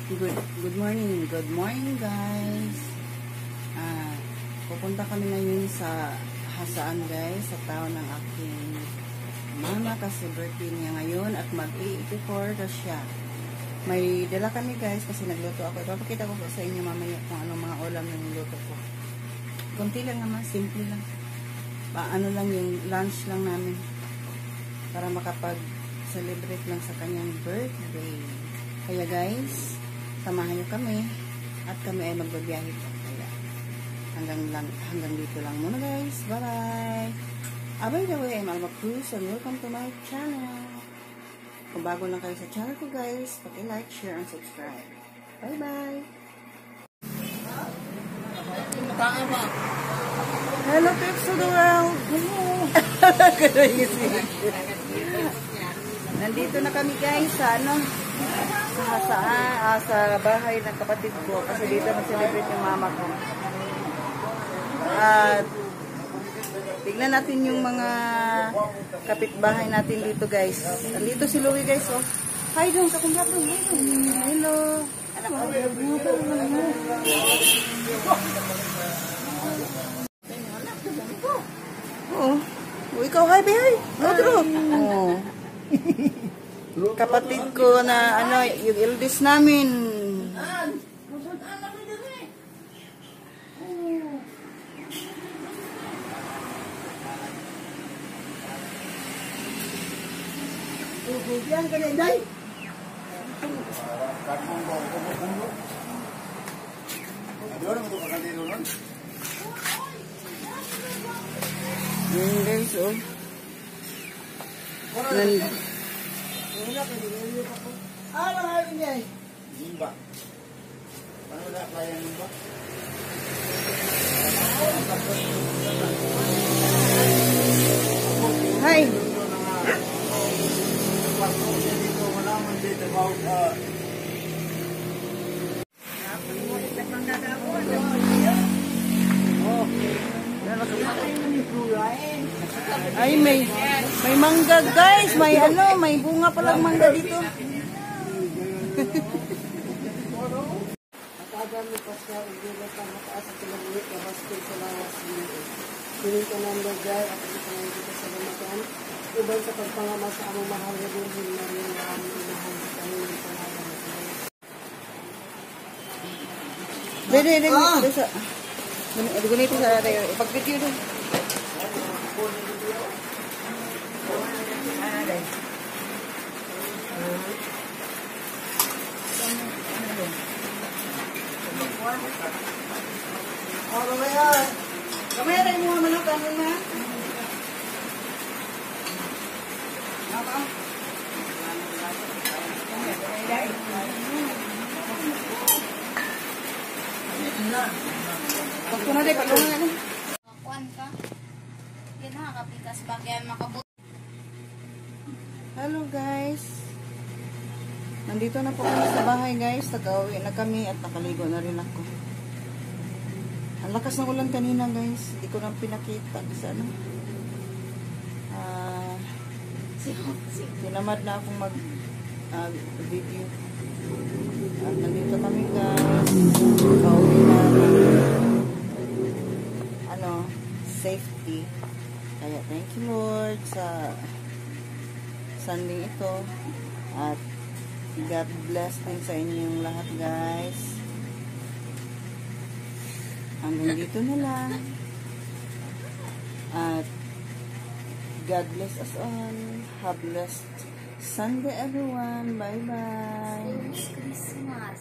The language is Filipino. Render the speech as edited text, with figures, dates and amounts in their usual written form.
Good morning guys. Pupunta kami ngayon sa Hasaan guys, sa taon ng aking mama kasi birthday niya ngayon at mag-84 na siya. May dala kami guys kasi nagluto ako. Ipapakita ko sa inyo mamaya kung anong mga ulam yung niluto ko. Kunti lang naman, simple lang. Ano lang yung lunch lang namin para makapag-celebrate lang sa kanyang birthday. Kaya guys, samahan nyo kami at kami ay magbabiyahe po. Kaya hanggang dito lang muna guys. Bye-bye! By the way, I'm Alma Cruz and welcome to my channel. Kung bago lang kayo sa channel ko guys, paki-like, share, and subscribe. Bye-bye! Hello peeps to the world! Nandito na kami guys sa sa bahay ng kapatid ko kasi dito mag-celebrate yung mama ko. At tignan natin yung mga kapitbahay natin dito guys. Nandito si Louie guys, oh. Hi doon, kakumbla doon. Hello. Oo. Ikaw, hi baby. Rodro. Oh. Kapatid ko na yung eldest namin. Yan ka na, Inday. Yan guys, oh. Ano nga yun yan? Zumba. Ano na kaya ng zumba? Hi! Ay, may mangga guys, may bunga palang mangga dito. Nakadami pa siya, ugulat ang mataas at pinag-ulit na basket sa lawas niyo. Sining ka number guy, at ipangay dito sa lamakan. Ubay sa pagpangama sa among mahal na Virgin Maria na aming inahal sa kanyang pangalan. Dede, ganito sa tayo. Ipag-video doon. Kamaya tayo mga manok, ano na? Apa? Pagko na tayo, pagko na. Kuan ka? Yan na, kapitas ba kaya makabot? Hello guys. Nandito na po kami sa bahay guys. Nag-uwi na kami at nakaligo na rin ako. Ang lakas ng ulan kanina guys. Hindi ko na pinakita. Sana. Tinamad na akong mag-video. At nandito kami guys. Nag-uwi na safety. Kaya thank you Lord sa Sunday ito. At God bless din sa inyong lahat guys. Hanggang dito na lang. At God bless us all. Have blessed Sunday everyone. Bye bye. Christmas.